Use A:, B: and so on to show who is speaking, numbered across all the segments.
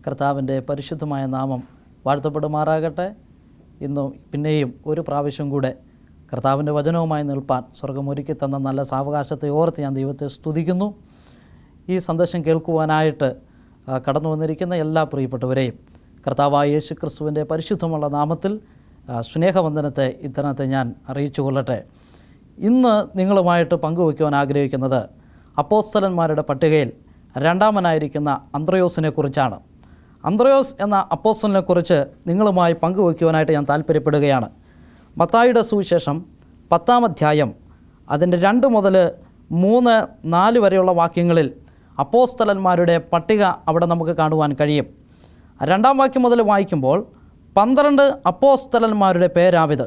A: കർത്താവിൻ്റെ പരിശുദ്ധമായ നാമം വാഴ്ത്തപ്പെടുമാറാകട്ടെ. ഇന്നും പിന്നെയും ഒരു പ്രാവശ്യം കൂടെ കർത്താവിൻ്റെ വചനവുമായി നിൽപ്പാൻ സ്വർഗമൊരുക്കി തന്ന നല്ല സാവകാശത്തെ ഓർത്ത് ഞാൻ ദൈവത്തെ സ്തുതിക്കുന്നു. ഈ സന്ദേശം കേൾക്കുവാനായിട്ട് കടന്നു വന്നിരിക്കുന്ന എല്ലാ പ്രിയപ്പെട്ടവരെയും കർത്താവായ യേശു ക്രിസ്തുവിൻ്റെ പരിശുദ്ധമുള്ള നാമത്തിൽ സ്നേഹവന്ദനത്തെ ഇത്തരണത്തെ ഞാൻ അറിയിച്ചു കൊള്ളട്ടെ. ഇന്ന് നിങ്ങളുമായിട്ട് പങ്കുവയ്ക്കുവാൻ ആഗ്രഹിക്കുന്നത് അപ്പോസ്തലന്മാരുടെ പട്ടികയിൽ രണ്ടാമനായിരിക്കുന്ന അന്ത്രയോസിനെ കുറിച്ചാണ്. അന്ത്രയോസ് എന്ന അപ്പോസ്തലനെക്കുറിച്ച് നിങ്ങളുമായി പങ്കുവയ്ക്കുവാനായിട്ട് ഞാൻ താല്പര്യപ്പെടുകയാണ്. മത്തായിയുടെ സുവിശേഷം 10-ാം അധ്യായം അതിൻ്റെ 2 മുതൽ 3-4 വരെയുള്ള വാക്യങ്ങളിൽ അപ്പോസ്തലന്മാരുടെ പട്ടിക അവിടെ നമുക്ക് കാണുവാൻ കഴിയും. 2-ാം വാക്യം മുതൽ വായിക്കുമ്പോൾ 12 അപ്പോസ്തലന്മാരുടെ പേരാവിത്.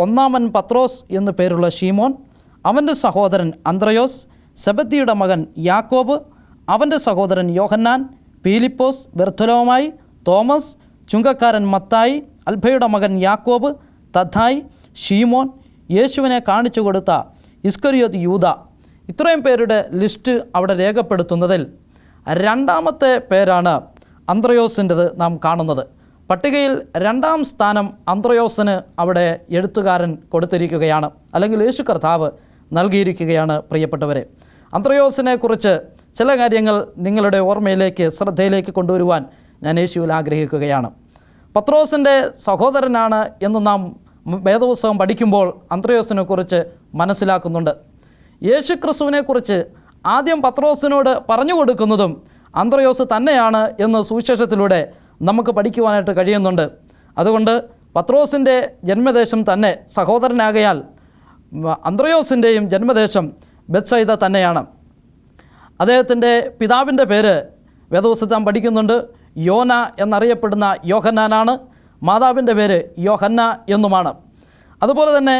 A: 1-ാമൻ പത്രോസ് എന്നു പേരുള്ള ശീമോൻ, അവൻ്റെ സഹോദരൻ അന്ത്രയോസ്, സെബദിയുടെ മകൻ യാക്കോബ്, അവൻ്റെ സഹോദരൻ യോഹന്നാൻ, പീലിപ്പോസ്, ബർത്തലോമായി, തോമസ്, ചുങ്കക്കാരൻ മത്തായി, അൽഫയുടെ മകൻ യാക്കോബ്, തദ്ദായി, ശീമോൻ, യേശുവിനെ കാണിച്ചു കൊടുത്ത ഇസ്കറിയോത്ത് യൂദ. ഇത്രയും പേരുടെ ലിസ്റ്റ് അവിടെ രേഖപ്പെടുത്തുന്നതിൽ 2-ാമത്തെ പേരാണ് അന്ത്രയോസിൻ്റെത് നാം കാണുന്നത്. പട്ടികയിൽ 2-ാം സ്ഥാനം അന്ത്രയോസിന് അവിടെ എഴുത്തുകാരൻ കൊടുത്തിരിക്കുകയാണ്, അല്ലെങ്കിൽ യേശു കർത്താവ് നൽകിയിരിക്കുകയാണ്. പ്രിയപ്പെട്ടവരെ, അന്ത്രയോസിനെ കുറിച്ച് ചില കാര്യങ്ങൾ നിങ്ങളുടെ ഓർമ്മയിലേക്ക്, ശ്രദ്ധയിലേക്ക് കൊണ്ടുവരുവാൻ ഞാൻ യേശുവിൽ ആഗ്രഹിക്കുകയാണ്. പത്രോസിൻ്റെ സഹോദരനാണ് എന്ന് നാം വേദപുസ്തകം പഠിക്കുമ്പോൾ അന്ത്രയോസിനെ കുറിച്ച് മനസ്സിലാക്കുന്നുണ്ട്. യേശു ക്രിസ്തുവിനെക്കുറിച്ച് ആദ്യം പത്രോസിനോട് പറഞ്ഞു കൊടുക്കുന്നതും അന്ത്രയോസ് തന്നെയാണ് എന്ന് സുവിശേഷത്തിലൂടെ നമുക്ക് പഠിക്കുവാനായിട്ട് കഴിയുന്നുണ്ട്. അതുകൊണ്ട് പത്രോസിൻ്റെ ജന്മദേശം തന്നെ സഹോദരനാകയാൽ അന്ത്രയോസിൻ്റെയും ജന്മദേശം ബെത്സയിദ തന്നെയാണ്. അദ്ദേഹത്തിൻ്റെ പിതാവിൻ്റെ പേര് വേദപുസ്തകം പഠിക്കുന്നുണ്ട്, യോന എന്നറിയപ്പെടുന്ന യോഹന്നാനാണ്. മാതാവിൻ്റെ പേര് യോഹന്ന എന്നുമാണ്. അതുപോലെ തന്നെ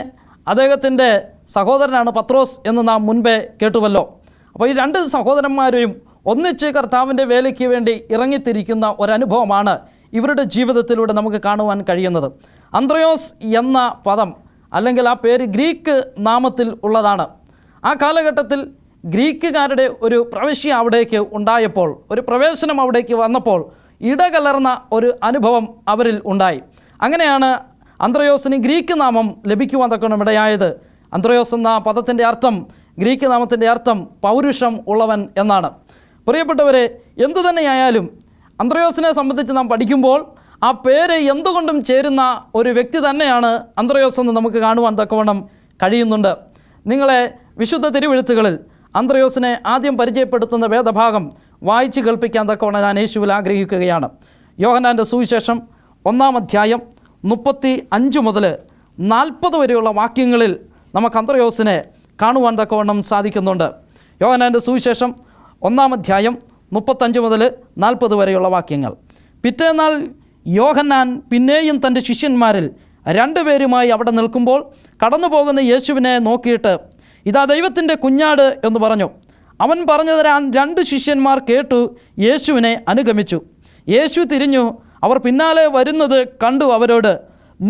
A: അദ്ദേഹത്തിൻ്റെ സഹോദരനാണ് പത്രോസ് എന്ന് നാം മുൻപേ കേട്ടുവല്ലോ. അപ്പോൾ ഈ 2 സഹോദരന്മാരെയും ഒന്നിച്ച് കർത്താവിൻ്റെ വേലയ്ക്ക് വേണ്ടി ഇറങ്ങിത്തിരിക്കുന്ന ഒരനുഭവമാണ് ഇവരുടെ ജീവിതത്തിലൂടെ നമുക്ക് കാണുവാൻ കഴിയുന്നത്. അന്ത്രയോസ് എന്ന പദം അല്ലെങ്കിൽ ആ പേര് ഗ്രീക്ക് നാമത്തിൽ ഉള്ളതാണ്. ആ കാലഘട്ടത്തിൽ ഗ്രീക്കുകാരുടെ ഒരു പ്രവിശ്യ അവിടേക്ക് ഉണ്ടായപ്പോൾ, ഒരു പ്രവേശനം അവിടേക്ക് വന്നപ്പോൾ ഇടകലർന്ന ഒരു അനുഭവം അവരിൽ ഉണ്ടായി. അങ്ങനെയാണ് അന്ത്രയോസിന് ഗ്രീക്ക് നാമം ലഭിക്കുവാൻ തക്കണം ഇടയായത്. അന്ത്രയോസ് എന്ന പദത്തിൻ്റെ അർത്ഥം, ഗ്രീക്ക് നാമത്തിൻ്റെ അർത്ഥം പൗരുഷം ഉള്ളവൻ എന്നാണ്. പ്രിയപ്പെട്ടവരെ, എന്തു തന്നെയായാലും അന്ത്രയോസിനെ സംബന്ധിച്ച് നാം പഠിക്കുമ്പോൾ ആ പേര് എന്തുകൊണ്ടും ചേരുന്ന ഒരു വ്യക്തി തന്നെയാണ് അന്ത്രയോസ് എന്ന് നമുക്ക് കാണുവാൻ തക്കവണ്ണം കഴിയുന്നുണ്ട്. നിങ്ങളെ വിശുദ്ധ തിരുവെഴുത്തുകളിൽ അന്ത്രയോസിനെ ആദ്യം പരിചയപ്പെടുത്തുന്ന വേദഭാഗം വായിച്ച് കേൾപ്പിക്കാൻ തക്കവണ്ണം ഞാൻ യേശുവിൽ ആഗ്രഹിക്കുകയാണ്. യോഹന്നാൻ്റെ സുവിശേഷം 1-ാം അധ്യായം 35 മുതൽ 40 വരെയുള്ള വാക്യങ്ങളിൽ നമുക്ക് അന്ത്രയോസിനെ കാണുവാൻ തക്കവണ്ണം സാധിക്കുന്നുണ്ട്. യോഹന്നാൻ്റെ സുവിശേഷം 1-ാം അധ്യായം 35 മുതൽ 40 വരെയുള്ള വാക്യങ്ങൾ. പിറ്റേന്നാൾ യോഹന്നാൻ പിന്നെയും തൻ്റെ ശിഷ്യന്മാരിൽ 2 പേരുമായി അവിടെ നിൽക്കുമ്പോൾ കടന്നു പോകുന്ന യേശുവിനെ നോക്കിയിട്ട്, ഇതാ ദൈവത്തിൻ്റെ കുഞ്ഞാട് എന്ന് പറഞ്ഞു. അവൻ പറഞ്ഞുതരാൻ 2 ശിഷ്യന്മാർ കേട്ടു യേശുവിനെ അനുഗമിച്ചു. യേശു തിരിഞ്ഞു അവർ പിന്നാലെ വരുന്നത് കണ്ടു അവരോട്,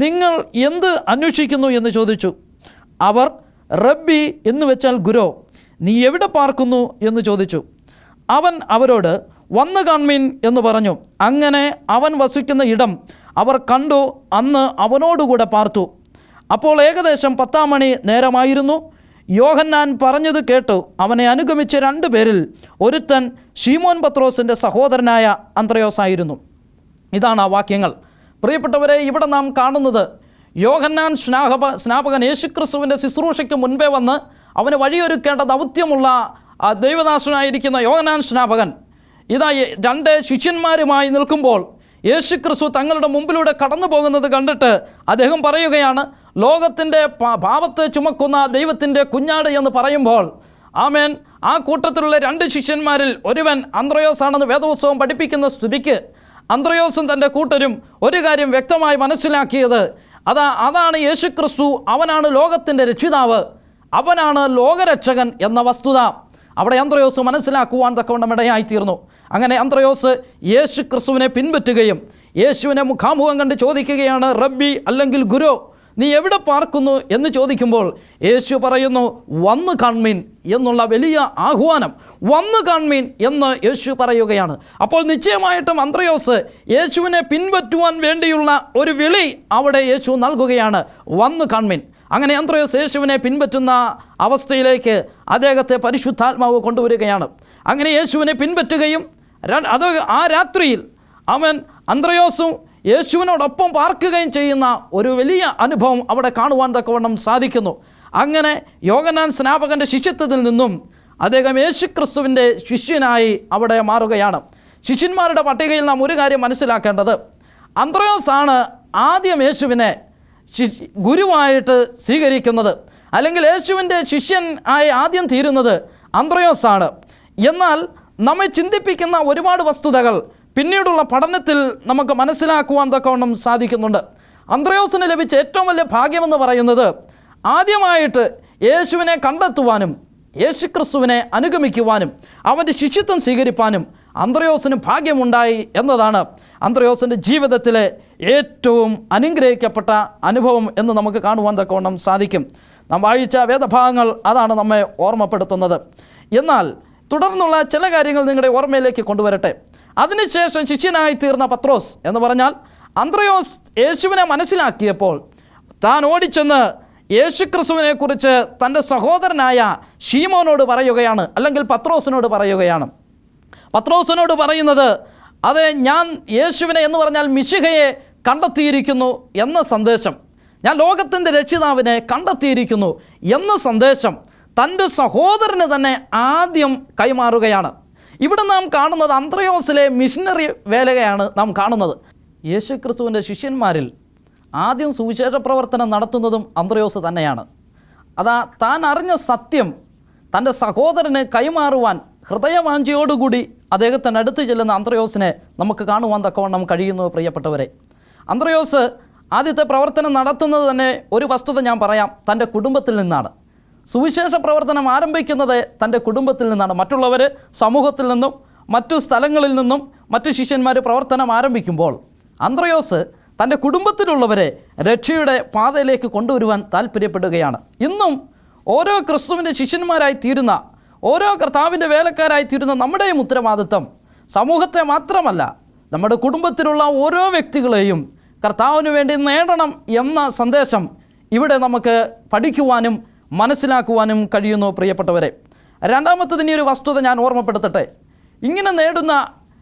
A: നിങ്ങൾ എന്ത് അന്വേഷിക്കുന്നു എന്ന് ചോദിച്ചു. അവർ, റബ്ബി എന്ന് വെച്ചാൽ ഗുരോ, നീ എവിടെ പാർക്കുന്നു എന്ന് ചോദിച്ചു. അവൻ അവരോട്, വന്നു കാൺമീൻ എന്ന് പറഞ്ഞു. അങ്ങനെ അവൻ വസിക്കുന്ന ഇടം അവർ കണ്ടു, അന്ന് അവനോടുകൂടെ പാർത്തു. അപ്പോൾ ഏകദേശം 10-ാം മണി നേരമായിരുന്നു. യോഹന്നാൻ പറഞ്ഞത് കേട്ടു അവനെ അനുഗമിച്ച 2 പേരിൽ ഒരുത്തൻ ശീമോൻ പത്രോസിൻ്റെ സഹോദരനായ അന്ത്രയോസ് ആയിരുന്നു. ഇതാണ് ആ വാക്യങ്ങൾ. പ്രിയപ്പെട്ടവരെ, ഇവിടെ നാം കാണുന്നത് യോഹന്നാൻ സ്നാപകൻ യേശുക്രിസ്തുവിൻ്റെ ശുശ്രൂഷയ്ക്ക് മുൻപേ വന്ന് അവന് വഴിയൊരുക്കേണ്ട ദൗത്യമുള്ള ദൈവദാസനായിരിക്കുന്ന യോഹന്നാൻ സ്നാപകൻ ഇതാ 2 ശിഷ്യന്മാരുമായി നിൽക്കുമ്പോൾ യേശുക്രിസ്തു തങ്ങളുടെ മുമ്പിലൂടെ കടന്നു പോകുന്നത് കണ്ടിട്ട് അദ്ദേഹം പറയുകയാണ്, ലോകത്തിൻ്റെ പാപത്തെ ചുമക്കുന്ന ദൈവത്തിൻ്റെ കുഞ്ഞാട് എന്ന് പറയുമ്പോൾ ആമേൻ, ആ കൂട്ടത്തിലുള്ള 2 ശിഷ്യന്മാരിൽ ഒരുവൻ അന്ത്രയോസ് ആണെന്ന് വേദപുസ്തകം പഠിപ്പിക്കുന്ന സ്ഥിതിക്ക് അന്ത്രയോസും തൻ്റെ കൂട്ടരും ഒരു കാര്യം വ്യക്തമായി മനസ്സിലാക്കിയത്, അതാണ് യേശുക്രിസ്തു, അവനാണ് ലോകത്തിൻ്റെ രക്ഷിതാവ്, അവനാണ് ലോകരക്ഷകൻ എന്ന വസ്തുത അവിടെ അന്ത്രയോസ് മനസ്സിലാക്കുവാൻ തക്കവണ്ണം ഇടയായിത്തീർന്നു. അങ്ങനെ അന്ത്രയോസ് യേശു ക്രിസ്തുവിനെ പിൻപറ്റുകയും യേശുവിനെ മുഖാമുഖം കണ്ട് ചോദിക്കുകയാണ്, റബ്ബി അല്ലെങ്കിൽ ഗുരു, നീ എവിടെ പാർക്കുന്നു എന്ന് ചോദിക്കുമ്പോൾ യേശു പറയുന്നു, വന്നു കാൺമീൻ എന്നുള്ള വലിയ ആഹ്വാനം, വന്നു കാൺമീൻ എന്ന് യേശു പറയുകയാണ്. അപ്പോൾ നിശ്ചയമായിട്ടും അന്ത്രയോസ് യേശുവിനെ പിൻപറ്റുവാൻ വേണ്ടിയുള്ള ഒരു വിളി അവിടെ യേശു നൽകുകയാണ്, വന്നു കാൺമീൻ. അങ്ങനെ അന്ത്രയോസ് യേശുവിനെ പിൻപറ്റുന്ന അവസ്ഥയിലേക്ക് അദ്ദേഹത്തെ പരിശുദ്ധാത്മാവ് കൊണ്ടുവരികയാണ്. അങ്ങനെ യേശുവിനെ പിൻപറ്റുകയും ആ രാത്രിയിൽ അവൻ അന്ത്രയോസും യേശുവിനോടൊപ്പം പാർക്കുകയും ചെയ്യുന്ന ഒരു വലിയ അനുഭവം അവിടെ കാണുവാൻ തക്കവണ്ണം സാധിക്കുന്നു. അങ്ങനെ യോഹന്നാൻ സ്നാപകൻ്റെ ശിഷ്യത്വത്തിൽ നിന്നും അദ്ദേഹം യേശുക്രിസ്തുവിൻ്റെ ശിഷ്യനായി അവിടെ മാറുകയാണ്. ശിഷ്യന്മാരുടെ പട്ടികയിൽ നാം ഒരു കാര്യം മനസ്സിലാക്കേണ്ടത്, അന്ത്രയോസാണ് ആദ്യം യേശുവിനെ ഗുരുവായിട്ട് സ്വീകരിക്കുന്നത്, അല്ലെങ്കിൽ യേശുവിൻ്റെ ശിഷ്യൻ ആയി ആദ്യം തീരുന്നത് അന്ത്രയോസാണ്. എന്നാൽ നമ്മെ ചിന്തിപ്പിക്കുന്ന ഒരുപാട് വസ്തുതകൾ പിന്നീടുള്ള പഠനത്തിൽ നമുക്ക് മനസ്സിലാക്കുവാൻ തക്കവണ്ണം സാധിക്കുന്നുണ്ട്. അന്ത്രയോസിന് ലഭിച്ച ഏറ്റവും വലിയ ഭാഗ്യമെന്ന് പറയുന്നത് ആദ്യമായിട്ട് യേശുവിനെ കണ്ടെത്തുവാനും യേശുക്രിസ്തുവിനെ അനുഗമിക്കുവാനും അവൻ്റെ ശിഷ്യത്വം സ്വീകരിപ്പാനും അന്ത്രയോസിന് ഭാഗ്യമുണ്ടായി എന്നതാണ് അന്ത്രയോസിൻ്റെ ജീവിതത്തിലെ ഏറ്റവും അനുഗ്രഹിക്കപ്പെട്ട അനുഭവം എന്ന് നമുക്ക് കാണുവാൻ തക്കവണ്ണം സാധിക്കും. നാം വായിച്ച വേദഭാഗങ്ങൾ അതാണ് നമ്മെ ഓർമ്മപ്പെടുത്തുന്നത്. എന്നാൽ തുടർന്നുള്ള ചില കാര്യങ്ങൾ നിങ്ങളുടെ ഓർമ്മയിലേക്ക് കൊണ്ടുവരട്ടെ. അതിനുശേഷം ശിഷ്യനായി തീർന്ന പത്രോസ് എന്ന് പറഞ്ഞാൽ അന്ത്രയോസ് യേശുവിനെ മനസ്സിലാക്കിയപ്പോൾ താൻ ഓടിച്ചെന്ന് യേശുക്രിസ്തുവിനെക്കുറിച്ച് തൻ്റെ സഹോദരനായ ശീമോനോട് പറയുകയാണ്, അല്ലെങ്കിൽ പത്രോസിനോട് പറയുകയാണ്. പത്രോസിനോട് പറയുന്നത്, അതെ, ഞാൻ യേശുവിനെ എന്ന് പറഞ്ഞാൽ മിശിഹയെ കണ്ടെത്തിയിരിക്കുന്നു എന്ന സന്ദേശം, ഞാൻ ലോകത്തിൻ്റെ രക്ഷിതാവിനെ കണ്ടെത്തിയിരിക്കുന്നു എന്ന സന്ദേശം തൻ്റെ സഹോദരന് തന്നെ ആദ്യം കൈമാറുകയാണ്. ഇവിടെ നാം കാണുന്നത് അന്ത്രയോസിലെ മിഷനറി വേലയാണ് നാം കാണുന്നത്. യേശുക്രിസ്തുവിൻ്റെ ശിഷ്യന്മാരിൽ ആദ്യം സുവിശേഷ പ്രവർത്തനം നടത്തുന്നതും അന്ത്രയോസ് തന്നെയാണ്. അതാ താൻ അറിഞ്ഞ സത്യം തൻ്റെ സഹോദരന് കൈമാറുവാൻ ഹൃദയവാഞ്ചയോടുകൂടി അദ്ദേഹത്തിൻ്റെ അടുത്ത് ചെല്ലുന്ന അന്ത്രയോസിനെ നമുക്ക് കാണുവാൻ തക്കവണ്ണം കഴിയുന്നു. പ്രിയപ്പെട്ടവരെ, അന്ത്രയോസ് ആദ്യത്തെ പ്രവർത്തനം നടത്തുന്നത് തന്നെ ഒരു വസ്തുത ഞാൻ പറയാം, തൻ്റെ കുടുംബത്തിൽ നിന്നാണ്. സുവിശേഷ പ്രവർത്തനം ആരംഭിക്കുന്നത് തൻ്റെ കുടുംബത്തിൽ നിന്നാണ്. മറ്റുള്ളവർ സമൂഹത്തിൽ നിന്നും മറ്റു സ്ഥലങ്ങളിൽ നിന്നും മറ്റു ശിഷ്യന്മാർ പ്രവർത്തനം ആരംഭിക്കുമ്പോൾ അന്ത്രയോസ് തൻ്റെ കുടുംബത്തിലുള്ളവരെ രക്ഷയുടെ പാതയിലേക്ക് കൊണ്ടുവരുവാൻ താല്പര്യപ്പെടുകയാണ്. ഇന്നും ഓരോ ക്രിസ്തുവിൻ്റെ ശിഷ്യന്മാരായി തീരുന്ന, ഓരോ കർത്താവിൻ്റെ വേലക്കാരായി തീരുന്ന നമ്മുടെയും ഉത്തരവാദിത്വം സമൂഹത്തെ മാത്രമല്ല, നമ്മുടെ കുടുംബത്തിലുള്ള ഓരോ വ്യക്തികളെയും കർത്താവിന് വേണ്ടി നേടണം എന്ന സന്ദേശം ഇവിടെ നമുക്ക് പഠിക്കുവാനും മനസ്സിലാക്കുവാനും കഴിയുന്നു. പ്രിയപ്പെട്ടവരെ, രണ്ടാമത്തത് ഇനി ഒരു വസ്തുത ഞാൻ ഓർമ്മപ്പെടുത്തട്ടെ. ഇങ്ങനെ നേടുന്ന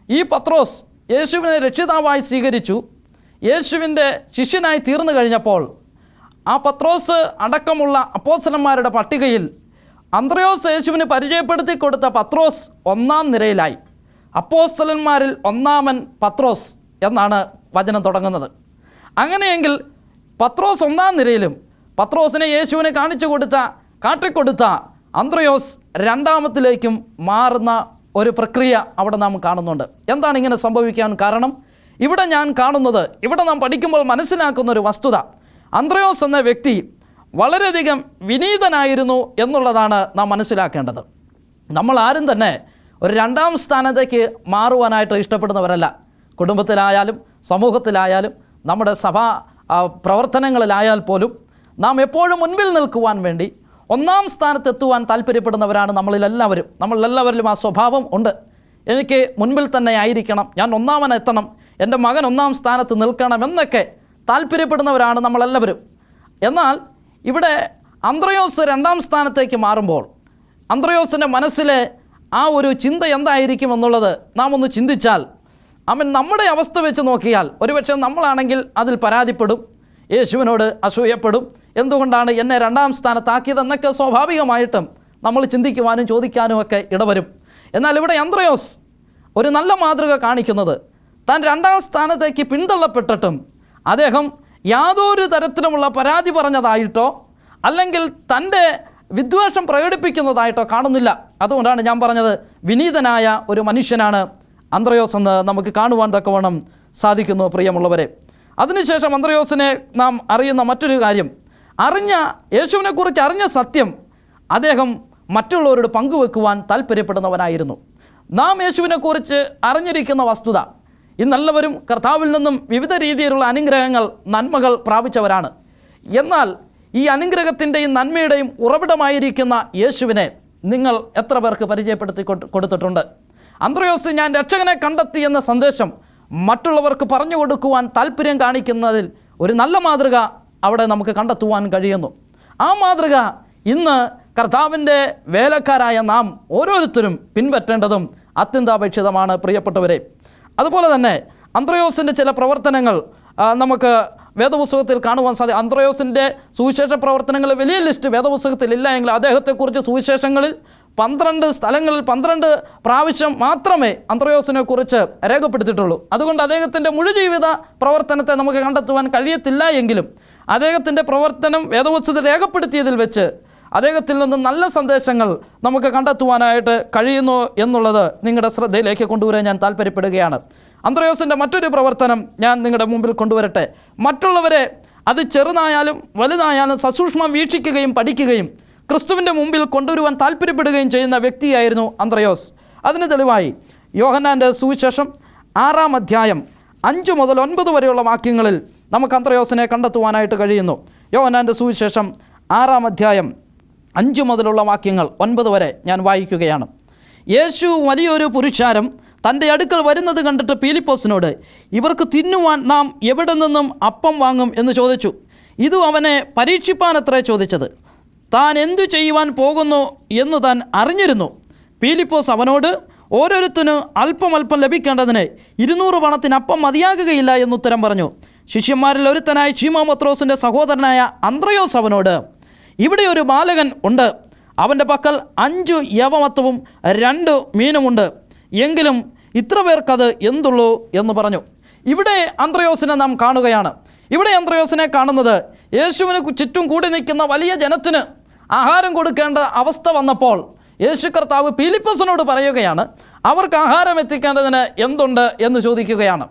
A: ഈ പത്രോസ് യേശുവിനെ രക്ഷിതാവായി സ്വീകരിച്ചു, യേശുവിൻ്റെ ശിഷ്യനായി തീർന്നു കഴിഞ്ഞപ്പോൾ ആ പത്രോസ് അടക്കമുള്ള അപ്പോസ്തലന്മാരുടെ പട്ടികയിൽ അന്ത്രയോസ് യേശുവിന് പരിചയപ്പെടുത്തി കൊടുത്ത പത്രോസ് ഒന്നാം നിരയിലായി. അപ്പോസ്തലന്മാരിൽ ഒന്നാമൻ പത്രോസ് എന്നാണ് വചനം തുടങ്ങുന്നത്. അങ്ങനെയെങ്കിൽ പത്രോസ് ഒന്നാം നിരയിലും പത്രോസിനെ യേശുവിനെ കാട്ടിക്കൊടുത്ത അന്ത്രയോസ് രണ്ടാമത്തിലേക്കും മാറുന്ന ഒരു പ്രക്രിയ അവിടെ നാം കാണുന്നുണ്ട്. എന്താണ് ഇങ്ങനെ സംഭവിക്കാൻ കാരണം? ഇവിടെ ഞാൻ കാണുന്നത്, ഇവിടെ നാം പഠിക്കുമ്പോൾ മനസ്സിലാക്കുന്ന ഒരു വസ്തുത, അന്ത്രയോസ് എന്ന വ്യക്തി വളരെയധികം വിനീതനായിരുന്നു എന്നുള്ളതാണ് നാം മനസ്സിലാക്കേണ്ടത്. നമ്മൾ ആരും തന്നെ ഒരു രണ്ടാം സ്ഥാനത്തേക്ക് മാറുവാനായിട്ട് ഇഷ്ടപ്പെടുന്നവരല്ല. കുടുംബത്തിലായാലും സമൂഹത്തിലായാലും നമ്മുടെ സഭാ പ്രവർത്തനങ്ങളിലായാൽ പോലും നാം എപ്പോഴും മുൻപിൽ നിൽക്കുവാൻ വേണ്ടി ഒന്നാം സ്ഥാനത്തെത്തുവാൻ താല്പര്യപ്പെടുന്നവരാണ് നമ്മളെല്ലാവരിലും ആ സ്വഭാവം ഉണ്ട്. എനിക്ക് മുൻപിൽ തന്നെ ആയിരിക്കണം, ഞാൻ ഒന്നാമനെത്തണം, എൻ്റെ മകൻ ഒന്നാം സ്ഥാനത്ത് നിൽക്കണം എന്നൊക്കെ താല്പര്യപ്പെടുന്നവരാണ് നമ്മളെല്ലാവരും. എന്നാൽ ഇവിടെ അന്ത്രയോസ് രണ്ടാം സ്ഥാനത്തേക്ക് മാറുമ്പോൾ അന്ത്രയോസിൻ്റെ മനസ്സിലെ ആ ഒരു ചിന്ത എന്തായിരിക്കും എന്നുള്ളത് നാം ഒന്ന് ചിന്തിച്ചാൽ, നമ്മുടെ അവസ്ഥ വെച്ച് നോക്കിയാൽ ഒരുപക്ഷെ നമ്മളാണെങ്കിൽ അതിൽ പരാതിപ്പെടും, യേശുവിനോട് അസൂയപ്പെടും, എന്തുകൊണ്ടാണ് എന്നെ രണ്ടാം സ്ഥാനത്താക്കിയതെന്നൊക്കെ സ്വാഭാവികമായിട്ടും നമ്മൾ ചിന്തിക്കുവാനും ചോദിക്കാനും ഒക്കെ ഇടവരും. എന്നാൽ ഇവിടെ അന്ത്രയോസ് ഒരു നല്ല മാതൃക കാണിക്കുന്നത്, താൻ രണ്ടാം സ്ഥാനത്തേക്ക് പിന്തള്ളപ്പെട്ടിട്ടും അദ്ദേഹം യാതൊരു തരത്തിലുമുള്ള പരാതി പറഞ്ഞതായിട്ടോ അല്ലെങ്കിൽ തൻ്റെ വിദ്വേഷം പ്രകടിപ്പിക്കുന്നതായിട്ടോ കാണുന്നില്ല. അതുകൊണ്ടാണ് ഞാൻ പറഞ്ഞത്, വിനീതനായ ഒരു മനുഷ്യനാണ് അന്ത്രയോസ് എന്ന് നമുക്ക് കാണുവാൻ തക്കവണ്ണം സാധിക്കുന്നു. പ്രിയമുള്ളവരെ, അതിനുശേഷം അന്ത്രയോസിനെ നാം അറിയുന്ന മറ്റൊരു കാര്യം, യേശുവിനെക്കുറിച്ച് അറിഞ്ഞ സത്യം അദ്ദേഹം മറ്റുള്ളവരോട് പങ്കുവെക്കുവാൻ താല്പര്യപ്പെടുന്നവനായിരുന്നു. നാം യേശുവിനെക്കുറിച്ച് അറിഞ്ഞിരിക്കുന്ന വസ്തുത, ഇന്നെല്ലാവരും കർത്താവിൽ നിന്നും വിവിധ രീതിയിലുള്ള അനുഗ്രഹങ്ങൾ, നന്മകൾ പ്രാപിച്ചവരാണ്. എന്നാൽ ഈ അനുഗ്രഹത്തിൻ്റെയും നന്മയുടെയും ഉറവിടമായിരിക്കുന്ന യേശുവിനെ നിങ്ങൾ എത്ര പേർക്ക് പരിചയപ്പെടുത്തി കൊടുത്തിട്ടുണ്ട്? അന്ത്രയോസ് ഞാൻ രക്ഷകനെ കണ്ടെത്തി എന്ന സന്ദേശം മറ്റുള്ളവർക്ക് പറഞ്ഞു കൊടുക്കുവാൻ താല്പര്യം കാണിക്കുന്നതിൽ ഒരു നല്ല മാതൃക അവിടെ നമുക്ക് കണ്ടെത്തുവാൻ കഴിയുന്നു. ആ മാതൃക ഇന്ന് കർത്താവിൻ്റെ വേലക്കാരായ നാം ഓരോരുത്തരും പിൻപറ്റേണ്ടതും അത്യന്താപേക്ഷിതമാണ് പ്രിയപ്പെട്ടവരെ. അതുപോലെ തന്നെ അന്ത്രയോസിൻ്റെ ചില പ്രവർത്തനങ്ങൾ നമുക്ക് വേദപുസ്തകത്തിൽ കാണുവാൻ സാധിക്കും. അന്ത്രയോസിൻ്റെ സുവിശേഷ പ്രവർത്തനങ്ങൾ വലിയ ലിസ്റ്റ് വേദപുസ്തകത്തിൽ ഇല്ല എങ്കിൽ അദ്ദേഹത്തെക്കുറിച്ച് സുവിശേഷങ്ങളിൽ 12 സ്ഥലങ്ങളിൽ 12 പ്രാവശ്യം മാത്രമേ അന്ത്രയോസിനെ കുറിച്ച് രേഖപ്പെടുത്തിയിട്ടുള്ളൂ. അതുകൊണ്ട് അദ്ദേഹത്തിൻ്റെ മുഴുജീവിത പ്രവർത്തനത്തെ നമുക്ക് കണ്ടെത്തുവാൻ കഴിയത്തില്ല എങ്കിലും അദ്ദേഹത്തിൻ്റെ പ്രവർത്തനം വേദപുസ്തകത്തിൽ രേഖപ്പെടുത്തിയതിൽ വെച്ച് അദ്ദേഹത്തിൽ നിന്ന് നല്ല സന്ദേശങ്ങൾ നമുക്ക് കണ്ടെത്തുവാനായിട്ട് കഴിയുന്നു എന്നുള്ളത് നിങ്ങളുടെ ശ്രദ്ധയിലേക്ക് കൊണ്ടുവരാൻ ഞാൻ താല്പര്യപ്പെടുകയാണ്. അന്ത്രയോസിൻ്റെ മറ്റൊരു പ്രവർത്തനം ഞാൻ നിങ്ങളുടെ മുമ്പിൽ കൊണ്ടുവരട്ടെ. മറ്റുള്ളവരെ അത് ചെറുതായാലും വലുതായാലും സസൂക്ഷ്മം വീക്ഷിക്കുകയും പഠിക്കുകയും ക്രിസ്തുവിൻ്റെ മുമ്പിൽ കൊണ്ടുവരുവാൻ താല്പര്യപ്പെടുകയും ചെയ്യുന്ന വ്യക്തിയായിരുന്നു അന്ത്രയോസ്. അതിന് തെളിവായി യോഹന്നാൻ്റെ സുവിശേഷം 6-ാം അധ്യായം 5 മുതൽ 9 വരെയുള്ള വാക്യങ്ങളിൽ നമുക്ക് അന്ത്രയോസിനെ കണ്ടെത്തുവാനായിട്ട് കഴിയുന്നു. യോഹന്നാൻ്റെ സുവിശേഷം 6-ാം അധ്യായം 5 മുതലുള്ള വാക്യങ്ങൾ 9 വരെ ഞാൻ വായിക്കുകയാണ്. യേശു വലിയൊരു പുരുഷാരം തൻ്റെ അടുക്കൽ വരുന്നത് കണ്ടിട്ട് പീലിപ്പോസിനോട്, ഇവർക്ക് തിന്നുവാൻ നാം എവിടെ നിന്നും അപ്പം വാങ്ങും എന്ന് ചോദിച്ചു. ഇതു അവനെ പരീക്ഷിപ്പാനത്രേ ചോദിച്ചത്. താൻ എന്തു ചെയ്യുവാൻ പോകുന്നു എന്ന് താൻ അറിഞ്ഞിരുന്നു. പീലിപ്പോസ് അവനോട്, ഓരോരുത്തന് അല്പം ലഭിക്കേണ്ടതിന് 200 പണത്തിന് അപ്പം മതിയാകുകയില്ല എന്നുത്തരം പറഞ്ഞു. ശിഷ്യന്മാരിൽ ഒരുത്തനായ ശീമോൻ പത്രോസിൻ്റെ സഹോദരനായ അന്ത്രയോസ് അവനോട്, ഇവിടെ ഒരു ബാലകൻ ഉണ്ട്, അവൻ്റെ പക്കൽ 5 യവമത്തവും 2 മീനുമുണ്ട്, എങ്കിലും ഇത്ര പേർക്കത് എന്തുള്ളൂ എന്ന് പറഞ്ഞു. ഇവിടെ അന്ത്രയോസിനെ നാം കാണുകയാണ്. ഇവിടെ അന്ത്രയോസിനെ കാണുന്നത് യേശുവിന് ചുറ്റും കൂടി നിൽക്കുന്ന വലിയ ജനത്തിന് ആഹാരം കൊടുക്കേണ്ട അവസ്ഥ വന്നപ്പോൾ യേശു കർത്താവ് പീലിപ്പോസിനോട് പറയുകയാണ്, അവർക്ക് ആഹാരം എത്തിക്കേണ്ടതിന് എന്തുണ്ട് എന്ന് ചോദിക്കുകയാണ്.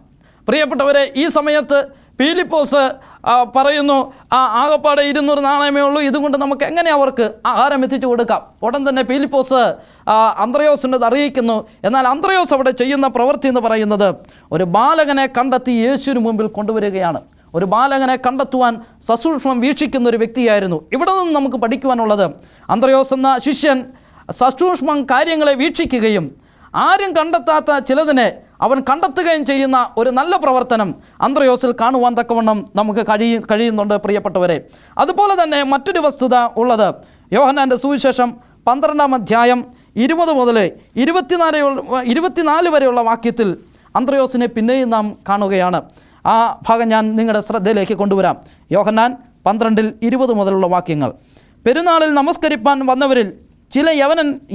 A: പ്രിയപ്പെട്ടവരെ, ഈ സമയത്ത് പീലിപ്പോസ് പറയുന്നു, ആകപ്പാടെ 200 നാണയമേ ഉള്ളൂ, ഇതുകൊണ്ട് നമുക്ക് എങ്ങനെ അവർക്ക് ആഹാരം എത്തിച്ചു കൊടുക്കാം? ഉടൻ തന്നെ പീലിപ്പോസ് അന്ത്രയോസിനത് അറിയിക്കുന്നു. എന്നാൽ അന്ത്രയോസ് അവിടെ ചെയ്യുന്ന പ്രവൃത്തി എന്ന് പറയുന്നത് ഒരു ബാലകനെ കണ്ടെത്തി യേശുവിന് മുമ്പിൽ കൊണ്ടുവരികയാണ്. ഒരു ബാലകനെ കണ്ടെത്തുവാൻ സസൂക്ഷ്മം വീക്ഷിക്കുന്ന ഒരു വ്യക്തിയായിരുന്നു. ഇവിടെ നിന്ന് നമുക്ക് പഠിക്കുവാനുള്ളത്, അന്ത്രയോസ് എന്ന ശിഷ്യൻ സസൂക്ഷ്മം കാര്യങ്ങളെ വീക്ഷിക്കുകയും ആരും കണ്ടെത്താത്ത ചിലതിനെ അവൻ കണ്ടെത്തുകയും ചെയ്യുന്ന ഒരു നല്ല പ്രവർത്തനം അന്ത്രയോസിൽ കാണുവാൻ തക്കവണ്ണം നമുക്ക് കഴിയുന്നുണ്ട് പ്രിയപ്പെട്ടവരെ. അതുപോലെ തന്നെ മറ്റൊരു വസ്തുത ഉള്ളത് യോഹന്നാൻ്റെ സുവിശേഷം 12-ാം അധ്യായം 20 മുതൽ 24 വരെയുള്ള വാക്യത്തിൽ അന്ത്രയോസിനെ പിന്നെയും നാം കാണുകയാണ്. ആ ഭാഗം ഞാൻ നിങ്ങളുടെ ശ്രദ്ധയിലേക്ക് കൊണ്ടുവരാം. യോഹന്നാൻ 12:20 മുതലുള്ള വാക്യങ്ങൾ. പെരുന്നാളിൽ നമസ്കരിപ്പാൻ വന്നവരിൽ ചില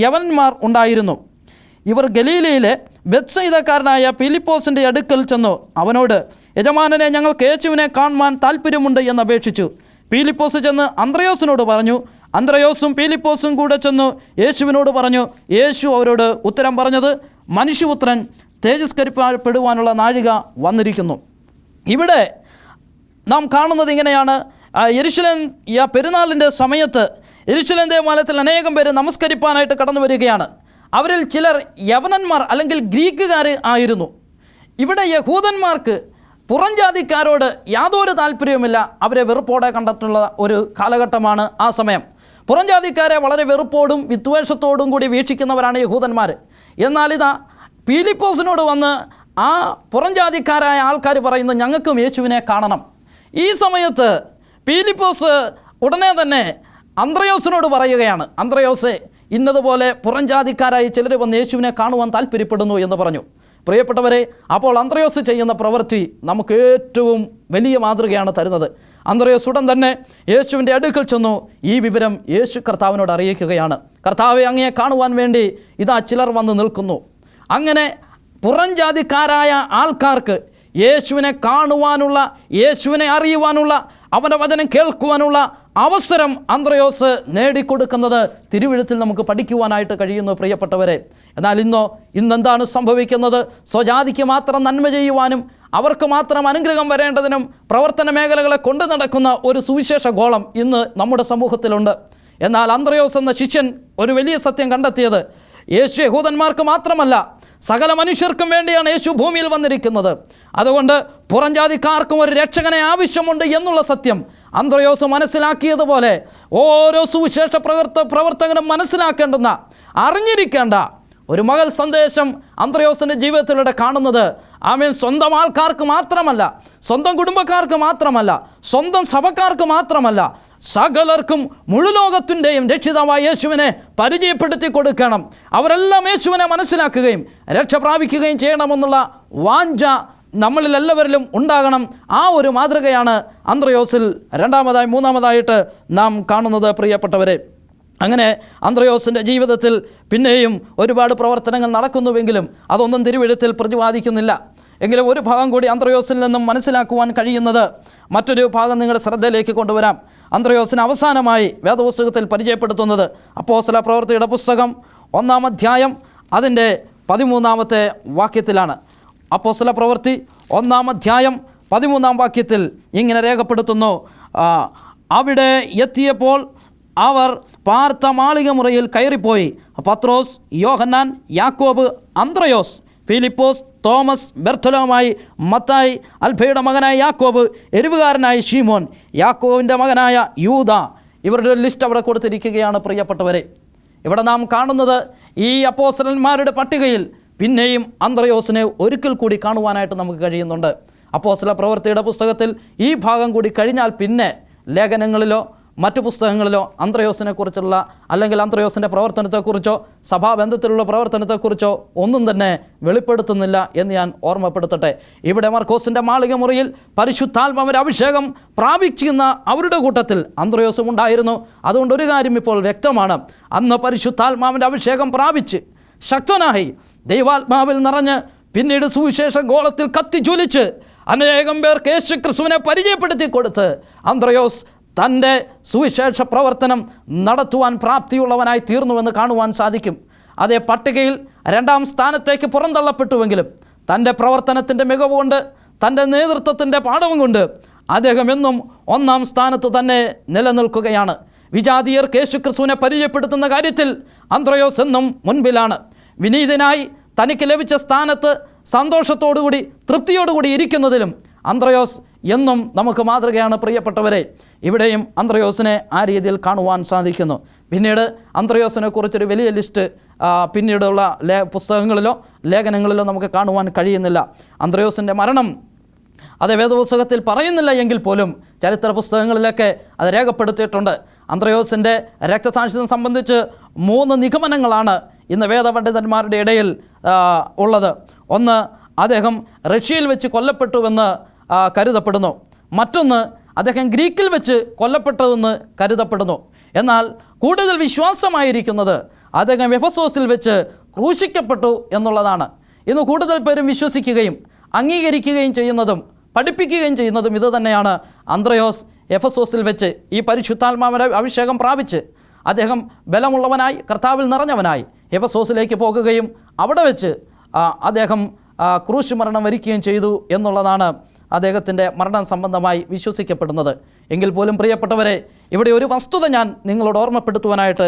A: യവനന്മാർ ഉണ്ടായിരുന്നു. ഇവർ ഗലീലയിലെ ബെത്സയിദക്കാരനായ പീലിപ്പോസിൻ്റെ അടുക്കൽ ചെന്നു അവനോട്, യജമാനനെ, ഞങ്ങൾക്ക് യേശുവിനെ കാണുവാൻ താല്പര്യമുണ്ട് എന്ന് അപേക്ഷിച്ചു. പീലിപ്പോസ് ചെന്ന് അന്ത്രയോസിനോട് പറഞ്ഞു. അന്ത്രയോസും പീലിപ്പോസും കൂടെ ചെന്നു യേശുവിനോട് പറഞ്ഞു. യേശു അവരോട് ഉത്തരം പറഞ്ഞത്, മനുഷ്യപുത്രൻ തേജസ്കരിക്കപ്പെടുവാനുള്ള നാഴിക വന്നിരിക്കുന്നു. ഇവിടെ നാം കാണുന്നത് ഇങ്ങനെയാണ്. യെരുശലേം പെരുന്നാളിൻ്റെ സമയത്ത് യെരുശലേം ദേവാലയത്തിൽ അനേകം പേര് നമസ്കരിപ്പാനായിട്ട് കടന്നു വരികയാണ്. അവരിൽ ചിലർ യവനന്മാർ അല്ലെങ്കിൽ ഗ്രീക്കുകാർ ആയിരുന്നു. ഇവിടെ യഹൂദന്മാർക്ക് പുറംജാതിക്കാരോട് യാതൊരു താല്പര്യവുമില്ല. അവരെ വെറുപ്പോടെ കണ്ടിട്ടുള്ള ഒരു കാലഘട്ടമാണ് ആ സമയം. പുറംജാതിക്കാരെ വളരെ വെറുപ്പോടും വിദ്വേഷത്തോടും കൂടി വീക്ഷിക്കുന്നവരാണ് യഹൂദന്മാർ. എന്നാൽ ഇതാ പീലിപ്പോസിനോട് വന്ന് ആ പുറംജാതിക്കാരായ ആൾക്കാർ പറയുന്നു, ഞങ്ങൾക്കും യേശുവിനെ കാണണം. ഈ സമയത്ത് പീലിപ്പോസ് ഉടനെ തന്നെ അന്ത്രയോസിനോട് പറയുകയാണ്, അന്ത്രയോസെ, ഇന്നതുപോലെ പുറംജാതിക്കാരായി ചിലർ വന്ന് യേശുവിനെ കാണുവാൻ താല്പര്യപ്പെടുന്നു എന്ന് പറഞ്ഞു. പ്രിയപ്പെട്ടവരെ, അപ്പോൾ അന്ത്രയോസ് ചെയ്യുന്ന പ്രവൃത്തി നമുക്ക് ഏറ്റവും വലിയ മാതൃകയാണ് തരുന്നത്. അന്ത്രയോസ് ഉടൻ തന്നെ യേശുവിൻ്റെ അടുക്കൽ ചെന്നു ഈ വിവരം യേശു കർത്താവിനോട് അറിയിക്കുകയാണ്. കർത്താവെ, അങ്ങയെ കാണുവാൻ വേണ്ടി ഇതാ ചിലർ വന്ന് നിൽക്കുന്നു. അങ്ങനെ പുറംജാതിക്കാരായ ആൾക്കാർക്ക് യേശുവിനെ കാണുവാനുള്ള, യേശുവിനെ അറിയുവാനുള്ള, അവൻ്റെ വചനം കേൾക്കുവാനുള്ള അവസരം അന്ത്രയോസ് നേടിക്കൊടുക്കുന്നത് തിരുവെഴുത്തിൽ നമുക്ക് പഠിക്കുവാനായിട്ട് കഴിയുന്നു പ്രിയപ്പെട്ടവരെ. എന്നാൽ ഇന്നെന്താണ് സംഭവിക്കുന്നത്? സ്വജാതിക്ക് മാത്രം നന്മ ചെയ്യുവാനും അവർക്ക് മാത്രം അനുഗ്രഹം വരേണ്ടതിനും പ്രവർത്തന മേഖലകളെ കൊണ്ടു നടക്കുന്ന ഒരു സുവിശേഷ ഗോളം ഇന്ന് നമ്മുടെ സമൂഹത്തിലുണ്ട്. എന്നാൽ അന്ത്രയോസ് എന്ന ശിഷ്യൻ ഒരു വലിയ സത്യം കണ്ടെത്തിയത്, യേശു യഹൂദന്മാർക്ക് മാത്രമല്ല, സകല മനുഷ്യർക്കും വേണ്ടിയാണ് യേശു ഭൂമിയിൽ വന്നിരിക്കുന്നത്. അതുകൊണ്ട് പുറംജാതിക്കാർക്കും ഒരു രക്ഷകനെ ആവശ്യമുണ്ട് എന്നുള്ള സത്യം അന്ത്രയോസ് മനസ്സിലാക്കിയതുപോലെ ഓരോ സുവിശേഷ പ്രവർത്തകനും മനസ്സിലാക്കേണ്ടുന്ന, അറിഞ്ഞിരിക്കേണ്ട ഒരു മകൾ സന്ദേശം അന്ത്രയോസിൻ്റെ ജീവിതത്തിലൂടെ കാണുന്നത്, ആമേൻ, സ്വന്തം ആൾക്കാർക്ക് മാത്രമല്ല, സ്വന്തം കുടുംബക്കാർക്ക് മാത്രമല്ല, സ്വന്തം സഭക്കാർക്ക് മാത്രമല്ല, സകലർക്കും മുഴുലോകത്തിൻ്റെയും രക്ഷിതാവായ യേശുവിനെ പരിചയപ്പെടുത്തി കൊടുക്കണം. അവരെല്ലാം യേശുവിനെ മനസ്സിലാക്കുകയും രക്ഷ പ്രാപിക്കുകയും ചെയ്യണമെന്നുള്ള വാഞ്ച നമ്മളിലെല്ലാവരിലും ഉണ്ടാകണം. ആ ഒരു മാതൃകയാണ് അന്ത്രയോസിൽ മൂന്നാമതായിട്ട് നാം കാണുന്നത് പ്രിയപ്പെട്ടവരെ. അങ്ങനെ അന്ത്രയോസിൻ്റെ ജീവിതത്തിൽ പിന്നെയും ഒരുപാട് പ്രവർത്തനങ്ങൾ നടക്കുന്നുവെങ്കിലും അതൊന്നും തിരുവെഴുത്തിൽ പ്രതിപാദിക്കുന്നില്ല. എങ്കിലും ഒരു ഭാഗം കൂടി അന്ത്രയോസിൽ നിന്നും മനസ്സിലാക്കുവാൻ കഴിയുന്നത്, മറ്റൊരു ഭാഗം നിങ്ങളുടെ ശ്രദ്ധയിലേക്ക് കൊണ്ടുവരാം. അന്ത്രയോസിന് അവസാനമായി വേദപുസ്തകത്തിൽ പരിചയപ്പെടുത്തുന്നത് അപ്പോസ്തല പ്രവൃത്തിയുടെ പുസ്തകം 1-ാം അധ്യായം അതിൻ്റെ 13-ാമത്തെ വാക്യത്തിലാണ്. അപ്പോസ്തല പ്രവൃത്തി 1-ാം അധ്യായം 13-ാം വാക്യത്തിൽ ഇങ്ങനെ രേഖപ്പെടുത്തുന്നു, അവിടെ എത്തിയപ്പോൾ അവർ പാർത്ത മാളിക മുറിയിൽ കയറിപ്പോയി. പത്രോസ്, യോഹന്നാൻ, യാക്കോബ്, അന്ത്രയോസ്, ഫിലിപ്പോസ്, തോമസ്, ബർത്തലോമായി, മത്തായി, അൽഫയുടെ മകനായ യാക്കോബ്, എരിവുകാരനായ ശീമോൻ, യാക്കോബിൻ്റെ മകനായ യൂദ, ഇവരുടെ ഒരു ലിസ്റ്റ് അവിടെ കൊടുത്തിരിക്കുകയാണ് പ്രിയപ്പെട്ടവരെ. ഇവിടെ നാം കാണുന്നത് ഈ അപ്പോസ്തലന്മാരുടെ പട്ടികയിൽ പിന്നെയും അന്ത്രയോസിനെ ഒരിക്കൽ കൂടി കാണുവാനായിട്ട് നമുക്ക് കഴിയുന്നുണ്ട്. അപ്പോസ്തല പ്രവൃത്തിയുടെ പുസ്തകത്തിൽ ഈ ഭാഗം കൂടി കഴിഞ്ഞാൽ പിന്നെ ലേഖനങ്ങളിലോ മറ്റു പുസ്തകങ്ങളിലോ അന്ത്രയോസിനെക്കുറിച്ചുള്ള, അല്ലെങ്കിൽ അന്ത്രയോസിൻ്റെ പ്രവർത്തനത്തെക്കുറിച്ചോ സഭാബന്ധത്തിലുള്ള പ്രവർത്തനത്തെക്കുറിച്ചോ ഒന്നും തന്നെ വെളിപ്പെടുത്തുന്നില്ല എന്ന് ഞാൻ ഓർമ്മപ്പെടുത്തട്ടെ. ഇവിടെ മർക്കോസിൻ്റെ മാളിക മുറിയിൽ പരിശുദ്ധാത്മാവിൻ്റെ അഭിഷേകം പ്രാപിക്കുന്ന അവരുടെ കൂട്ടത്തിൽ അന്ത്രയോസും ഉണ്ടായിരുന്നു. അതുകൊണ്ട് ഒരു കാര്യം ഇപ്പോൾ വ്യക്തമാണ്, അന്ന് പരിശുദ്ധാത്മാവിൻ്റെ അഭിഷേകം പ്രാപിച്ച് ശക്തനായി ദൈവാത്മാവിൽ നിറഞ്ഞ് പിന്നീട് സുവിശേഷ ഗോളത്തിൽ കത്തിജ്വലിച്ച് അനേകം പേർക്ക് യേശു ക്രിസ്തുവിനെ പരിചയപ്പെടുത്തി കൊടുത്ത് അന്ത്രയോസ് തൻ്റെ സുവിശേഷ പ്രവർത്തനം നടത്തുവാൻ പ്രാപ്തിയുള്ളവനായി തീർന്നുവെന്ന് കാണുവാൻ സാധിക്കും. അതേ പട്ടികയിൽ 2-ാം സ്ഥാനത്തേക്ക് പുറന്തള്ളപ്പെട്ടുവെങ്കിലും തൻ്റെ പ്രവർത്തനത്തിൻ്റെ മികവ് കൊണ്ട്, തൻ്റെ നേതൃത്വത്തിൻ്റെ പാഠവും കൊണ്ട് അദ്ദേഹം എന്നും 1-ാം സ്ഥാനത്ത് തന്നെ നിലനിൽക്കുകയാണ്. വിജാതീയർക്ക് യേശു ക്രിസ്തുവിനെ പരിചയപ്പെടുത്തുന്ന കാര്യത്തിൽ അന്ത്രയോസ് എന്നും മുൻപിലാണ്. വിനീതനായി തനിക്ക് ലഭിച്ച സ്ഥാനത്ത് സന്തോഷത്തോടുകൂടി തൃപ്തിയോടുകൂടി ഇരിക്കുന്നതിലും അന്ത്രയോസ് എന്നും നമുക്ക് മാതൃകയാണ് പ്രിയപ്പെട്ടവരെ. ഇവിടെയും അന്ത്രയോസിനെ ആ രീതിയിൽ കാണുവാൻ സാധിക്കുന്നു. പിന്നീട് അന്ത്രയോസിനെ കുറിച്ചൊരു വലിയ ലിസ്റ്റ് പിന്നീടുള്ള പുസ്തകങ്ങളിലോ ലേഖനങ്ങളിലോ നമുക്ക് കാണുവാൻ കഴിയുന്നില്ല. അന്ത്രയോസിൻ്റെ മരണം അത് വേദപുസ്തകത്തിൽ പറയുന്നില്ല എങ്കിൽ പോലും ചരിത്ര പുസ്തകങ്ങളിലൊക്കെ അത് രേഖപ്പെടുത്തിയിട്ടുണ്ട്. അന്ത്രയോസിൻ്റെ രക്തസാക്ഷിത്വം സംബന്ധിച്ച് 3 നിഗമനങ്ങളാണ് ഇന്ന് വേദപണ്ഡിതന്മാരുടെ ഇടയിൽ ഉള്ളത്. ഒന്ന്, അദ്ദേഹം റഷ്യയിൽ വെച്ച് കൊല്ലപ്പെട്ടുവെന്ന് കരുതപ്പെടുന്നു. മറ്റൊന്ന്, അദ്ദേഹം ഗ്രീക്കിൽ വെച്ച് കൊല്ലപ്പെട്ടതെന്ന് കരുതപ്പെടുന്നു. എന്നാൽ കൂടുതൽ വിശ്വാസമായിരിക്കുന്നത് അദ്ദേഹം എഫെസോസിൽ വെച്ച് ക്രൂശിക്കപ്പെട്ടു എന്നുള്ളതാണ്. ഇന്ന് കൂടുതൽ പേരും വിശ്വസിക്കുകയും അംഗീകരിക്കുകയും ചെയ്യുന്നതും പഠിപ്പിക്കുകയും ചെയ്യുന്നതും ഇത് തന്നെയാണ്. അന്ത്രയോസ് എഫെസോസിൽ വെച്ച് ഈ പരിശുദ്ധാത്മാവിൻ്റെ അഭിഷേകം പ്രാപിച്ച് അദ്ദേഹം ബലമുള്ളവനായി, കർത്താവിൽ നിറഞ്ഞവനായി എഫെസോസിലേക്ക് പോകുകയും അവിടെ വെച്ച് അദ്ദേഹം ക്രൂശ് മരണം വരിക്കുകയും ചെയ്തു എന്നുള്ളതാണ് അദ്ദേഹത്തിൻ്റെ മരണം സംബന്ധമായി വിശ്വസിക്കപ്പെടുന്നത്. എങ്കിൽ പോലും പ്രിയപ്പെട്ടവരെ, ഇവിടെ ഒരു വസ്തുത ഞാൻ നിങ്ങളോട് ഓർമ്മപ്പെടുത്തുവാനായിട്ട്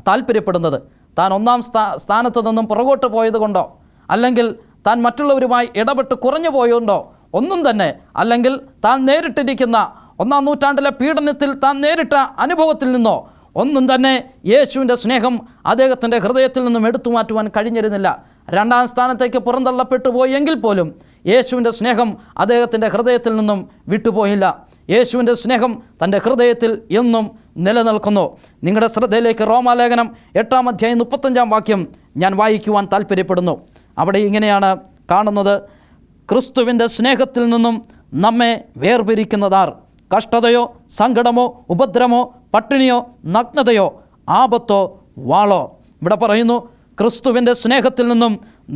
A: താല്പര്യപ്പെടുന്നത്, താൻ 1-ാം സ്ഥാനത്ത് നിന്നും പുറകോട്ട് പോയത് കൊണ്ടോ, അല്ലെങ്കിൽ താൻ മറ്റുള്ളവരുമായി ഇടപെട്ട് കുറഞ്ഞു പോയതുകൊണ്ടോ ഒന്നും തന്നെ, അല്ലെങ്കിൽ താൻ നേരിട്ടിരിക്കുന്ന 1-ാം നൂറ്റാണ്ടിലെ പീഡനത്തിൽ താൻ നേരിട്ട അനുഭവത്തിൽ നിന്നോ ഒന്നും തന്നെ യേശുവിൻ്റെ സ്നേഹം അദ്ദേഹത്തിൻ്റെ ഹൃദയത്തിൽ നിന്നും എടുത്തു മാറ്റുവാൻ കഴിഞ്ഞിരുന്നില്ല. 2-ാം സ്ഥാനത്തേക്ക് പുറന്തള്ളപ്പെട്ടു പോയെങ്കിൽ പോലും യേശുവിൻ്റെ സ്നേഹം അദ്ദേഹത്തിൻ്റെ ഹൃദയത്തിൽ നിന്നും വിട്ടുപോയില്ല. യേശുവിൻ്റെ സ്നേഹം തൻ്റെ ഹൃദയത്തിൽ എന്നും നിലനിൽക്കുന്നു. നിങ്ങളുടെ ശ്രദ്ധയിലേക്ക് റോമാലേഖനം 8-ാം അധ്യായം 35-ാം വാക്യം ഞാൻ വായിക്കുവാൻ താല്പര്യപ്പെടുന്നു. അവിടെ ഇങ്ങനെയാണ് കാണുന്നത്, ക്രിസ്തുവിൻ്റെ സ്നേഹത്തിൽ നിന്നും നമ്മെ വേർപിരിക്കുന്നതാർ? കഷ്ടതയോ, സങ്കടമോ, ഉപദ്രവമോ, പട്ടിണിയോ, നഗ്നതയോ, ആപത്തോ, വാളോ? ഇവിടെ പറയുന്നു, ക്രിസ്തുവിൻ്റെ സ്നേഹത്തിൽ നിന്നും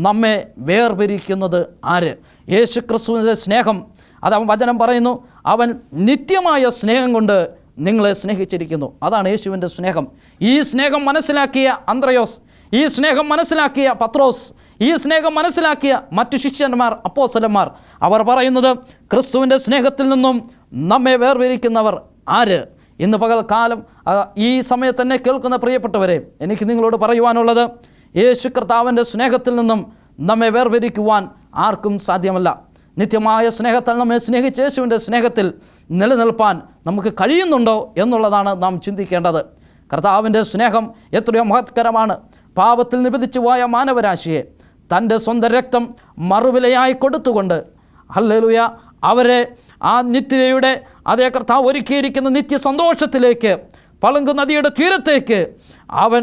A: നമ്മെ വേർപിരിക്കുന്നത് ആര്? യേശു ക്രിസ്തുവിൻ്റെ സ്നേഹം. അത് അവൻ വചനം പറയുന്നു, അവൻ നിത്യമായ സ്നേഹം കൊണ്ട് നിങ്ങളെ സ്നേഹിച്ചിരിക്കുന്നു. അതാണ് യേശുവിൻ്റെ സ്നേഹം. ഈ സ്നേഹം മനസ്സിലാക്കിയ അന്ത്രയോസ്, ഈ സ്നേഹം മനസ്സിലാക്കിയ പത്രോസ്, ഈ സ്നേഹം മനസ്സിലാക്കിയ മറ്റു ശിഷ്യന്മാർ, അപ്പോസ്തലന്മാർ, അവർ പറയുന്നത്, ക്രിസ്തുവിൻ്റെ സ്നേഹത്തിൽ നിന്നും നമ്മെ വേർതിരിക്കുന്നവർ ആര്? ഇന്ന് പകൽക്കാലം ഈ സമയത്ത് തന്നെ കേൾക്കുന്ന പ്രിയപ്പെട്ടവരെ, എനിക്ക് നിങ്ങളോട് പറയുവാനുള്ളത്, യേശു കർത്താവിൻ്റെ സ്നേഹത്തിൽ നിന്നും നമ്മെ വേർതിരിക്കുവാൻ ആർക്കും സാധ്യമല്ല. നിത്യമായ സ്നേഹത്താൽ നമ്മെ സ്നേഹിച്ച യേശുവിൻ്റെ സ്നേഹത്തിൽ നിലനിൽപ്പാൻ നമുക്ക് കഴിയുന്നുണ്ടോ എന്നുള്ളതാണ് നാം ചിന്തിക്കേണ്ടത്. കർത്താവിൻ്റെ സ്നേഹം എത്രയോ മഹത്കരമാണ്. പാപത്തിൽ നിബന്ധിച്ചു പോയ മാനവരാശിയെ തൻ്റെ സ്വന്തം രക്തം മറുവിലയായി കൊടുത്തുകൊണ്ട് ഹല്ലേലൂയ അവരെ ആ നിത്യതയുടെ അതേ കർത്താവ് ഒരുക്കിയിരിക്കുന്ന നിത്യ സന്തോഷത്തിലേക്ക് പളുങ്ക് നദിയുടെ തീരത്തേക്ക് അവൻ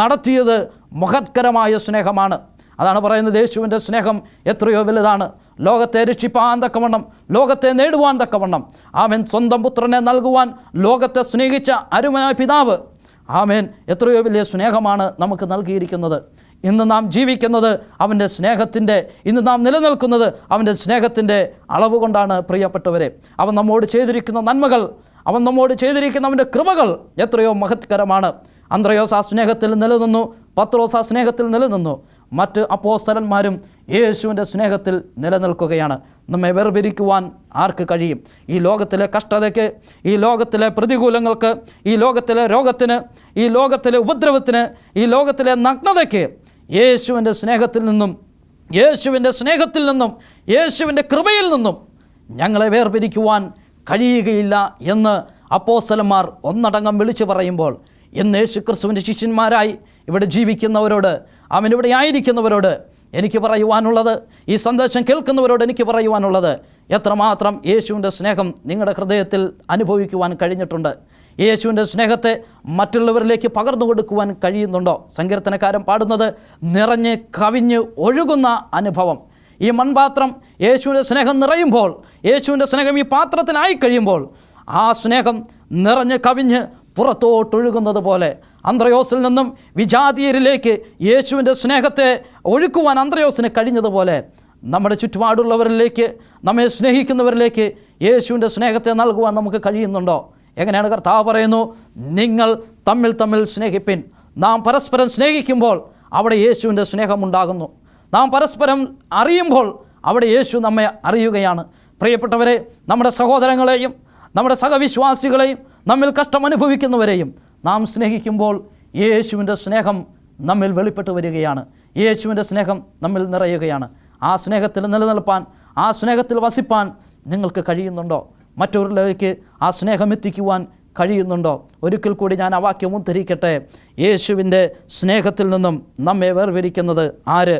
A: നടത്തിയത് മഹത്കരമായ സ്നേഹമാണ്. അതാണ് പറയുന്നത്, യേശുവിൻ്റെ സ്നേഹം എത്രയോ വലുതാണ്. ലോകത്തെ രക്ഷിപ്പാൻ തക്കവണ്ണം, ലോകത്തെ നേടുവാൻ തക്കവണ്ണം അവൻ സ്വന്തം പുത്രനെ നൽകുവാൻ ലോകത്തെ സ്നേഹിച്ച അരുമനായ പിതാവ് ആമേൻ എത്രയോ വലിയ സ്നേഹമാണ് നമുക്ക് നൽകിയിരിക്കുന്നത്. ഇന്ന് നാം ജീവിക്കുന്നത് അവൻ്റെ സ്നേഹത്തിൻ്റെ, ഇന്ന് നാം നിലനിൽക്കുന്നത് അവൻ്റെ സ്നേഹത്തിൻ്റെ അളവ് കൊണ്ടാണ്. പ്രിയപ്പെട്ടവരെ, അവൻ നമ്മോട് ചെയ്തിരിക്കുന്ന നന്മകൾ, അവൻ നമ്മോട് ചെയ്തിരിക്കുന്ന അവൻ്റെ കൃപകൾ എത്രയോ മഹത്കരമാണ്. അന്ത്രയോസ് ആ സ്നേഹത്തിൽ നിലനിന്നു, പത്രോസ് ആ സ്നേഹത്തിൽ നിലനിന്നു, മറ്റ് അപ്പോസ്തലന്മാരും യേശുവിൻ്റെ സ്നേഹത്തിൽ നിലനിൽക്കുകയാണ്. നമ്മെ വേർപിരിക്കുവാൻ ആർക്ക് കഴിയും? ഈ ലോകത്തിലെ കഷ്ടതയ്ക്ക്, ഈ ലോകത്തിലെ പ്രതികൂലങ്ങൾക്ക്, ഈ ലോകത്തിലെ രോഗത്തിന്, ഈ ലോകത്തിലെ ഉപദ്രവത്തിന്, ഈ ലോകത്തിലെ നഗ്നതയ്ക്ക് യേശുവിൻ്റെ സ്നേഹത്തിൽ നിന്നും, യേശുവിൻ്റെ സ്നേഹത്തിൽ നിന്നും, യേശുവിൻ്റെ കൃപയിൽ നിന്നും ഞങ്ങളെ വേർപിരിക്കുവാൻ കഴിയുകയില്ല എന്ന് അപ്പോസ്തലന്മാർ ഒന്നടങ്കം വിളിച്ചു പറയുമ്പോൾ, ഇന്ന് യേശു ക്രിസ്തുവിൻ്റെ ശിഷ്യന്മാരായി ഇവിടെ ജീവിക്കുന്നവരോട്, അവനിവിടെ ആയിരിക്കുന്നവരോട് എനിക്ക് പറയുവാനുള്ളത്, ഈ സന്ദേശം കേൾക്കുന്നവരോട് എനിക്ക് പറയുവാനുള്ളത്, എത്രമാത്രം യേശുവിൻ്റെ സ്നേഹം നിങ്ങളുടെ ഹൃദയത്തിൽ അനുഭവിക്കുവാൻ കഴിഞ്ഞിട്ടുണ്ട്? യേശുവിൻ്റെ സ്നേഹത്തെ മറ്റുള്ളവരിലേക്ക് പകർന്നു കൊടുക്കുവാൻ കഴിയുന്നുണ്ടോ? സങ്കീർത്തനക്കാരൻ പാടുന്നത്, നിറഞ്ഞ് കവിഞ്ഞ് ഒഴുകുന്ന അനുഭവം. ഈ മൺപാത്രം യേശുവിൻ്റെ സ്നേഹം നിറയുമ്പോൾ, യേശുവിൻ്റെ സ്നേഹം ഈ പാത്രത്തിലായി കഴിയുമ്പോൾ ആ സ്നേഹം നിറഞ്ഞ് കവിഞ്ഞ് പുറത്തോട്ടൊഴുകുന്നത് പോലെ അന്ത്രയോസിൽ നിന്നും വിജാതീയരിലേക്ക് യേശുവിൻ്റെ സ്നേഹത്തെ ഒഴുക്കുവാൻ അന്ത്രയോസിന് കഴിഞ്ഞതുപോലെ നമ്മുടെ ചുറ്റുപാടുള്ളവരിലേക്ക്, നമ്മെ സ്നേഹിക്കുന്നവരിലേക്ക് യേശുവിൻ്റെ സ്നേഹത്തെ നൽകുവാൻ നമുക്ക് കഴിയുന്നുണ്ടോ? എങ്ങനെയാണ് കർത്താവ് പറയുന്നു, നിങ്ങൾ തമ്മിൽ തമ്മിൽ സ്നേഹിപ്പിൻ. നാം പരസ്പരം സ്നേഹിക്കുമ്പോൾ അവിടെ യേശുവിൻ്റെ സ്നേഹമുണ്ടാകുന്നു. നാം പരസ്പരം അറിയുമ്പോൾ അവിടെ യേശു നമ്മെ അറിയുകയാണ്. പ്രിയപ്പെട്ടവരെ, നമ്മുടെ സഹോദരങ്ങളെയും നമ്മുടെ സഹവിശ്വാസികളെയും നമ്മിൽ കഷ്ടമനുഭവിക്കുന്നവരെയും നാം സ്നേഹിക്കുമ്പോൾ യേശുവിൻ്റെ സ്നേഹം നമ്മിൽ വെളിപ്പെട്ട് വരികയാണ്. യേശുവിൻ്റെ സ്നേഹം നമ്മിൽ നിറയുകയാണ്. ആ സ്നേഹത്തിൽ നിലനിൽപ്പാൻ, ആ സ്നേഹത്തിൽ വസിപ്പാൻ നിങ്ങൾക്ക് കഴിയുന്നുണ്ടോ? മറ്റൊരിലേക്ക് ആ സ്നേഹം എത്തിക്കുവാൻ കഴിയുന്നുണ്ടോ? ഒരിക്കൽ കൂടി ഞാൻ ആ വാക്യം ഉദ്ധരിക്കട്ടെ. യേശുവിൻ്റെ സ്നേഹത്തിൽ നിന്നും നമ്മെ വേർതിരിക്കുന്നത് ആര്?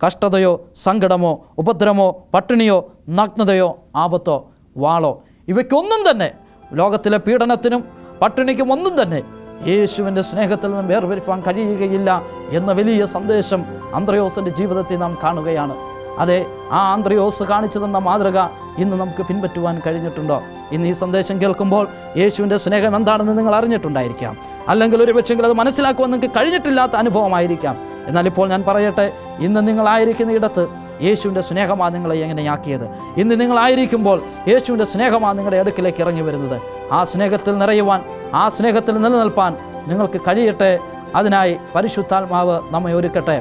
A: കഷ്ടതയോ, സങ്കടമോ, ഉപദ്രവമോ, പട്ടിണിയോ, നഗ്നതയോ, ആപത്തോ, വാളോ, ഇവയ്ക്കൊന്നും തന്നെ, ലോകത്തിലെ പീഡനത്തിനും പട്ടിണിക്കും ഒന്നും തന്നെ യേശുവിൻ്റെ സ്നേഹത്തിൽ നിന്നും വേർതിരിക്കാൻ കഴിയുകയില്ല എന്ന വലിയ സന്ദേശം അന്ത്രയോസിൻ്റെ ജീവിതത്തിൽ നാം കാണുകയാണ്. അതെ, ആ അന്ത്രയോസ് കാണിച്ചു തന്ന മാതൃക ഇന്ന് നമുക്ക് പിൻപറ്റുവാൻ കഴിഞ്ഞിട്ടുണ്ടോ? ഇന്ന് ഈ സന്ദേശം കേൾക്കുമ്പോൾ യേശുവിൻ്റെ സ്നേഹം എന്താണെന്ന് നിങ്ങൾ അറിഞ്ഞിട്ടുണ്ടായിരിക്കാം, അല്ലെങ്കിൽ ഒരു പക്ഷെങ്കിൽ അത് മനസ്സിലാക്കുവാൻ നിങ്ങൾക്ക് കഴിഞ്ഞിട്ടില്ലാത്ത അനുഭവമായിരിക്കാം. എന്നാൽ ഇപ്പോൾ ഞാൻ പറയട്ടെ, ഇന്ന് നിങ്ങളായിരിക്കുന്ന ഇടത്ത് യേശുവിൻ്റെ സ്നേഹമാണ് നിങ്ങളെ എങ്ങനെയാക്കിയത്. ഇന്ന് നിങ്ങളായിരിക്കുമ്പോൾ യേശുവിൻ്റെ സ്നേഹമാണ് നിങ്ങളുടെ അടുക്കിലേക്ക് ഇറങ്ങി വരുന്നത്. ആ സ്നേഹത്തിൽ നിറയുവാൻ, ആ സ്നേഹത്തിൽ നിലനിൽപ്പാൻ നിങ്ങൾക്ക് കഴിയട്ടെ. അതിനായി പരിശുദ്ധാത്മാവ് നമ്മെ ഒരുക്കട്ടെ.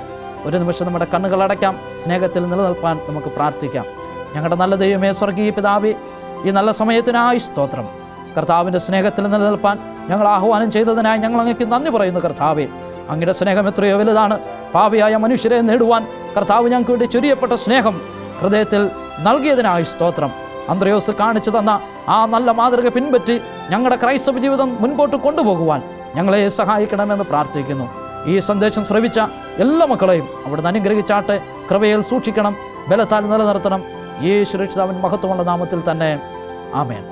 A: ഒരു നിമിഷം നമ്മുടെ കണ്ണുകൾ അടയ്ക്കാം. സ്നേഹത്തിൽ നിലനിൽപ്പാൻ നമുക്ക് പ്രാർത്ഥിക്കാം. ഞങ്ങളുടെ നല്ല ദൈവമേ, സ്വർഗീയ പിതാവേ, ഈ നല്ല സമയത്തിനായി സ്തോത്രം. കർത്താവിൻ്റെ സ്നേഹത്തിൽ നിലനിൽപ്പാൻ ഞങ്ങൾ ആഹ്വാനം ചെയ്തതിനായി ഞങ്ങൾ അങ്ങേക്ക് നന്ദി പറയുന്നു. കർത്താവേ, അങ്ങയുടെ സ്നേഹം എത്രയോ വലുതാണ്. പാപിയായ മനുഷ്യരെ നേടുവാൻ കർത്താവ് ഞങ്ങൾക്ക് വേണ്ടി ചൊരിയപ്പെട്ട സ്നേഹം ഹൃദയത്തിൽ നൽകിയതിനായി സ്തോത്രം. അന്ത്രയോസ് കാണിച്ചു തന്ന ആ നല്ല മാതൃക പിൻപറ്റി ഞങ്ങളുടെ ക്രൈസ്തവ ജീവിതം മുൻപോട്ട് കൊണ്ടുപോകുവാൻ ഞങ്ങളെ സഹായിക്കണമെന്ന് പ്രാർത്ഥിക്കുന്നു. ഈ സന്ദേശം ശ്രവിച്ച എല്ലാ മക്കളെയും അവിടുന്ന് അനുഗ്രഹിച്ചാട്ടെ. കൃപയിൽ സൂക്ഷിക്കണം, ബലത്താൽ നിലനിർത്തണം. യേശു രക്ഷിതാവിൻ മഹത്വമുള്ള നാമത്തിൽ തന്നെ. ആമേൻ.